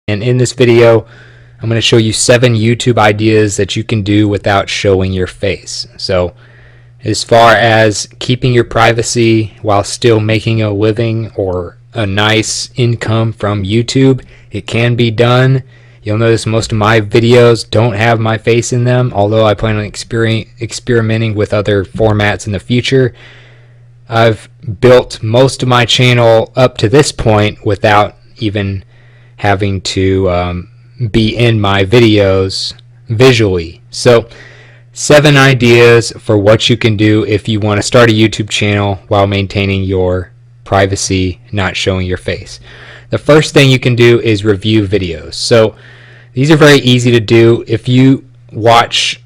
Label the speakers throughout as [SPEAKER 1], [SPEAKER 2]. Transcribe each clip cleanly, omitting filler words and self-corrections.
[SPEAKER 1] And in this video, I'm going to show you 7 YouTube ideas that you can do without showing your face. So as far as keeping your privacy while still making a living or a nice income from YouTube, it can be done. You'll notice most of my videos don't have my face in them, although I plan on experimenting with other formats in the future. I've built most of my channel up to this point without even having to be in my videos visually. So 7 ideas for what you can do if you want to start a YouTube channel while maintaining your privacy, not showing your face. The first thing you can do is review videos. So these are very easy to do. If you watch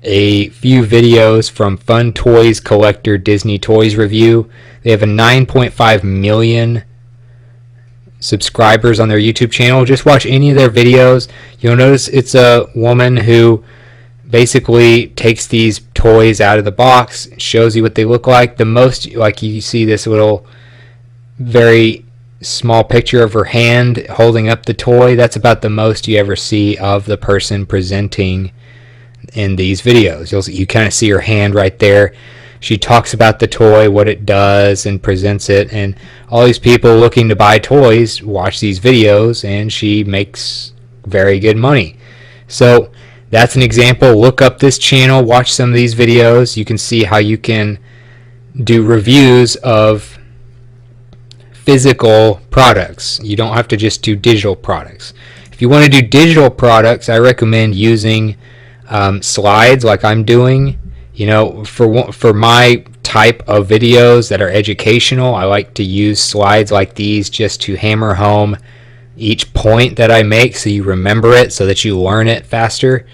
[SPEAKER 1] a few videos from Fun Toys Collector Disney Toys Review, they have a 9.5 million subscribers on their YouTube channel. Just watch any of their videos. You'll notice it's a woman who basically takes these toys out of the box, shows you what they look like. The most, like, you see this little very small picture of her hand holding up the toy. That's about the most you ever see of the person presenting in these videos. You kind of see her hand right there. She talks about the toy, what it does, and presents it, and all these people looking to buy toys watch these videos, and she makes very good money. So that's an example. Look up this channel, watch some of these videos. You can see how you can do reviews of physical products. You don't have to just do digital products. If you want to do digital products, I recommend using slides like I'm doing. You know, for my type of videos that are educational, I like to use slides like these just to hammer home each point that I make so you remember it, so that you learn it faster.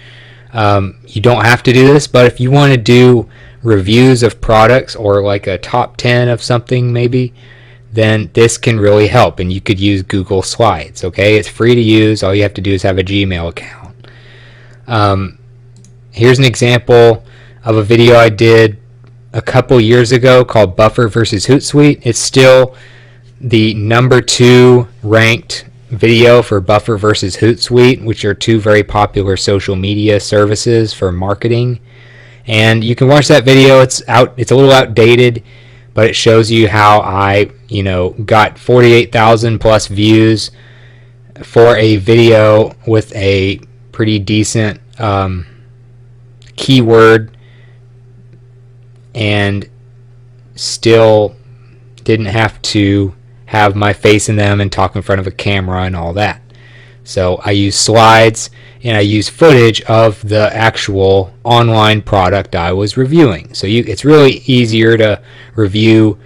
[SPEAKER 1] You don't have to do this, but if you want to do reviews of products or like a top 10 of something maybe, then this can really help, and you could use Google Slides. Okay, it's free to use. All you have to do is have a Gmail account. Here's an example of a video I did a couple years ago called Buffer versus Hootsuite. It's still the #2 ranked video for Buffer versus Hootsuite, which are 2 very popular social media services for marketing. And you can watch that video. It's a little outdated, but it shows you how I, got 48,000 plus views for a video with a pretty decent keyword, and still didn't have to have my face in them and talk in front of a camera and all that. So I use slides, and I use footage of the actual online product I was reviewing. So it's really easier to review,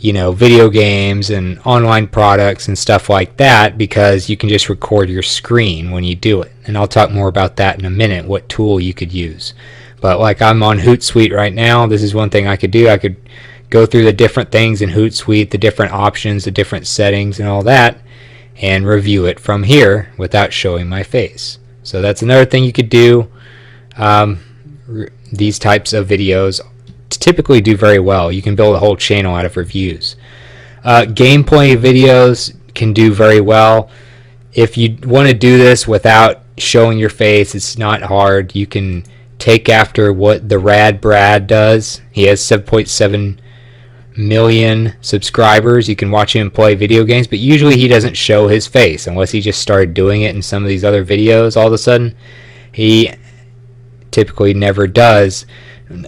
[SPEAKER 1] video games and online products and stuff like that, because you can just record your screen when you do it. And I'll talk more about that in a minute, what tool you could use. But like I'm on Hootsuite right now, this is one thing I could do. I could go through the different things in Hootsuite, the different options, the different settings and all that, and review it from here without showing my face. So that's another thing you could do. These types of videos typically do very well. You can build a whole channel out of reviews. Gameplay videos can do very well. If you want to do this without showing your face, it's not hard. You can take after what the Rad Brad does. He has 7.7 million subscribers. You can watch him play video games, but usually he doesn't show his face unless he just started doing it in some of these other videos all of a sudden. He typically never does.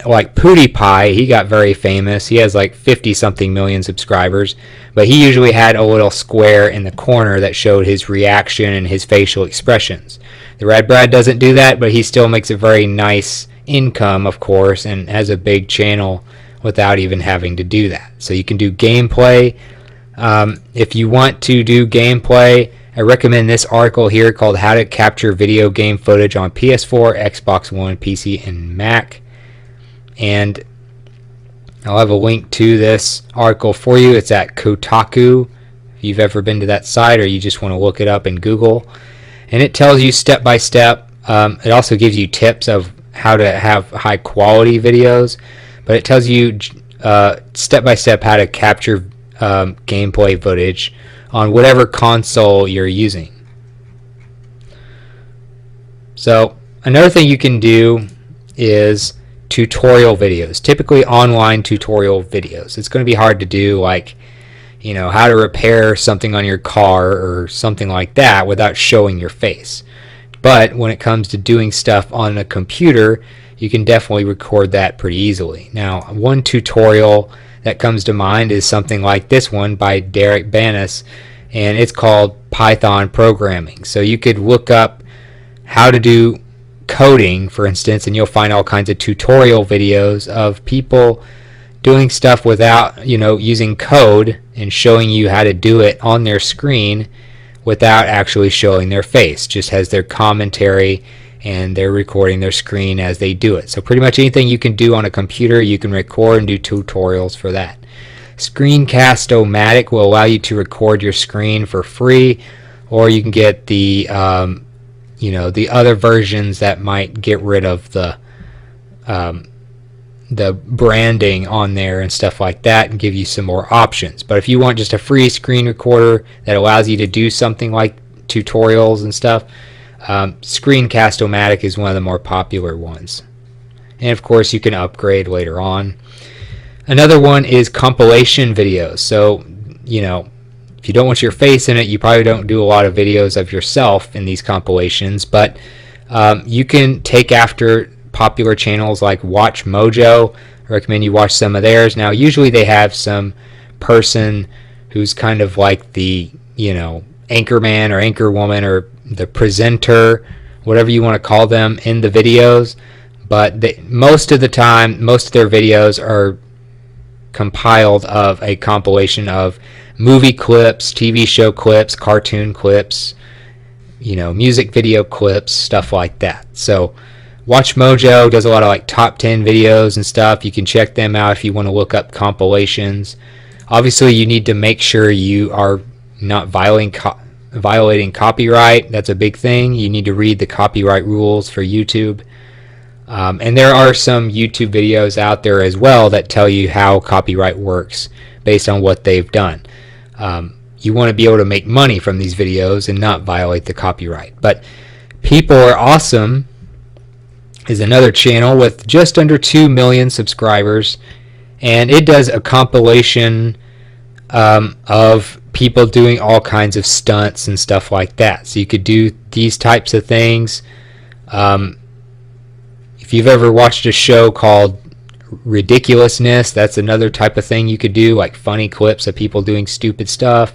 [SPEAKER 1] Like PewDiePie, he got very famous. He has like 50 something million subscribers, but he usually had a little square in the corner that showed his reaction and his facial expressions. The Rad Brad doesn't do that, but he still makes a very nice income, of course, and has a big channel without even having to do that. So you can do gameplay. If you want to do gameplay, I recommend this article here called How to Capture Video Game Footage on PS4, Xbox One, PC, and Mac. And I'll have a link to this article for you. It's at Kotaku, if you've ever been to that site or you just want to look it up in Google. And it tells you step by step. It also gives you tips of how to have high quality videos, but it tells you step by step how to capture gameplay footage on whatever console you're using. So another thing you can do is tutorial videos, typically online tutorial videos. It's going to be hard to do, like, you know, how to repair something on your car or something like that without showing your face. But when it comes to doing stuff on a computer, you can definitely record that pretty easily. Now, one tutorial that comes to mind is something like this one by Derek Banas, and it's called Python programming. So you could look up how to do coding, for instance, and you'll find all kinds of tutorial videos of people doing stuff without, you know, using code and showing you how to do it on their screen without actually showing their face. Just has their commentary and they're recording their screen as they do it. So pretty much anything you can do on a computer, you can record and do tutorials for that. Screencast-O-Matic will allow you to record your screen for free, or you can get the you know, the other versions that might get rid of the branding on there and stuff like that and give you some more options. But if you want just a free screen recorder that allows you to do something like tutorials and stuff, Screencast-O-Matic is one of the more popular ones. And of course you can upgrade later on. Another one is compilation videos. So, you know, if you don't want your face in it, you probably don't do a lot of videos of yourself in these compilations, but you can take after popular channels like Watch Mojo. I recommend you watch some of theirs. Now, usually they have some person who's kind of like the, you know, anchorman or anchorwoman or the presenter, whatever you want to call them, in the videos. But most of the time, most of their videos are compiled of a compilation of movie clips, TV show clips, cartoon clips, you know, music video clips, stuff like that. So Watch Mojo does a lot of like top 10 videos and stuff. You can check them out if you want to look up compilations. Obviously, you need to make sure you are not violating copyright. That's a big thing. You need to read the copyright rules for YouTube. And there are some YouTube videos out there as well that tell you how copyright works based on what they've done. You want to be able to make money from these videos and not violate the copyright. But People Are Awesome is another channel with just under 2 million subscribers, and it does a compilation of people doing all kinds of stunts and stuff like that. So you could do these types of things. If you've ever watched a show called Ridiculousness, that's another type of thing you could do, like funny clips of people doing stupid stuff.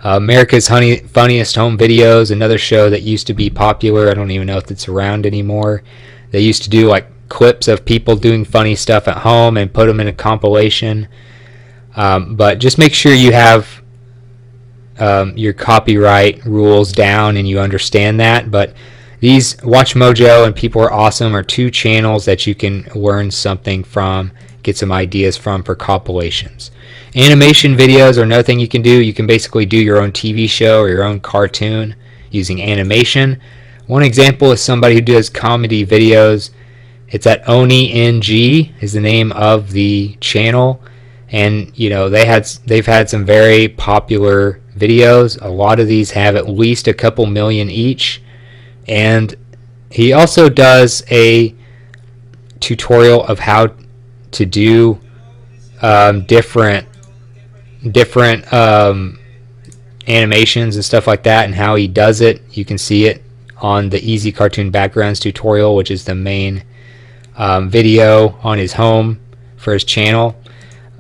[SPEAKER 1] America's Funniest Home Videos, another show that used to be popular. I don't even know if it's around anymore. They used to do like clips of people doing funny stuff at home and put them in a compilation. But just make sure you have your copyright rules down and you understand that. But these Watch Mojo and People Are Awesome are two channels that you can learn something from, get some ideas from for compilations. Animation videos are another thing you can do. You can basically do your own TV show or your own cartoon using animation. One example is somebody who does comedy videos. It's at OniNG is the name of the channel, and you know they've had some very popular videos. A lot of these have at least a couple million each, and he also does a tutorial of how to do different animations and stuff like that, and how he does it. You can see it on the Easy Cartoon Backgrounds tutorial, which is the main video on his home for his channel.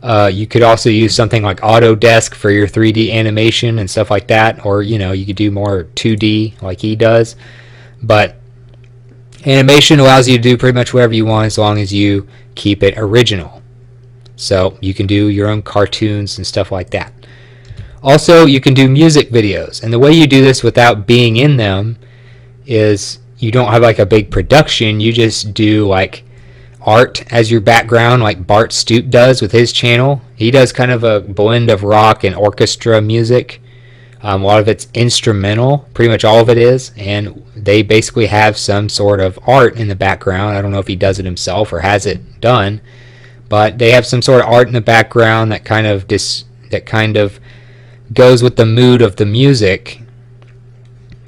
[SPEAKER 1] You could also use something like Autodesk for your 3D animation and stuff like that, or you know, you could do more 2D like he does. But animation allows you to do pretty much whatever you want as long as you keep it original. So you can do your own cartoons and stuff like that. Also, you can do music videos, and the way you do this without being in them is you don't have like a big production. You just do like art as your background, like Bart Stoop does with his channel. He does kind of a blend of rock and orchestra music. A lot of it's instrumental, pretty much all of it is, and they basically have some sort of art in the background. I don't know if he does it himself or has it done, but they have some sort of art in the background that kind of goes with the mood of the music.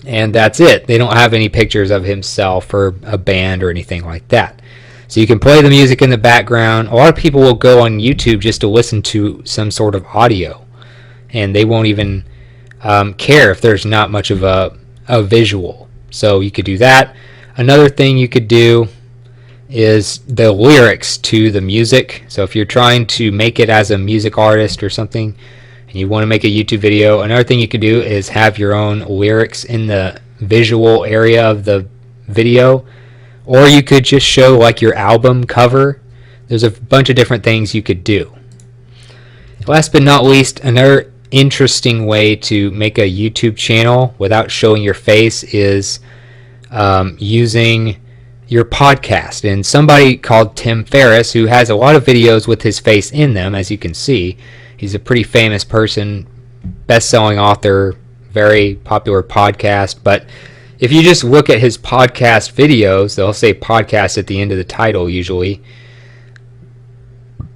[SPEAKER 1] and that's it. They don't have any pictures of himself or a band or anything like that. So you can play the music in the background. A lot of people will go on YouTube just to listen to some sort of audio, and they won't even care if there's not much of a visual. So you could do that. Another thing you could do is the lyrics to the music. So if you're trying to make it as a music artist or something and you want to make a YouTube video, another thing you could do is have your own lyrics in the visual area of the video, or you could just show like your album cover. There's a bunch of different things you could do. Last but not least, another interesting way to make a YouTube channel without showing your face is using your podcast. And somebody called Tim Ferriss, who has a lot of videos with his face in them, as you can see. He's a pretty famous person, best-selling author, very popular podcast. But if you just look at his podcast videos, they'll say podcast at the end of the title usually.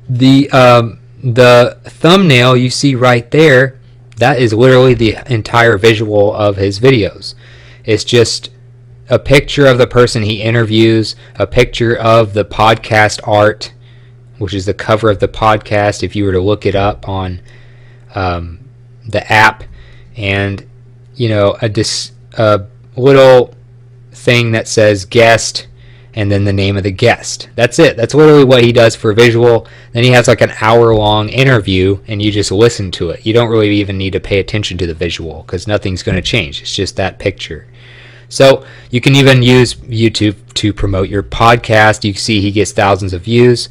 [SPEAKER 1] The thumbnail you see right there, that is literally the entire visual of his videos. It's just a picture of the person he interviews, a picture of the podcast art, which is the cover of the podcast if you were to look it up on the app, and a little thing that says guest and then the name of the guest. That's it. That's literally what he does for visual. Then he has like an hour-long interview, and you just listen to it. You don't really even need to pay attention to the visual because nothing's going to change. It's just that picture. So you can even use YouTube to promote your podcast. You can see he gets thousands of views,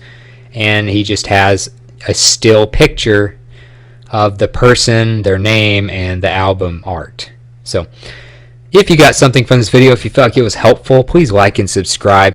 [SPEAKER 1] and he just has a still picture of the person, their name, and the album art. So if you got something from this video, if you felt like it was helpful, please like and subscribe.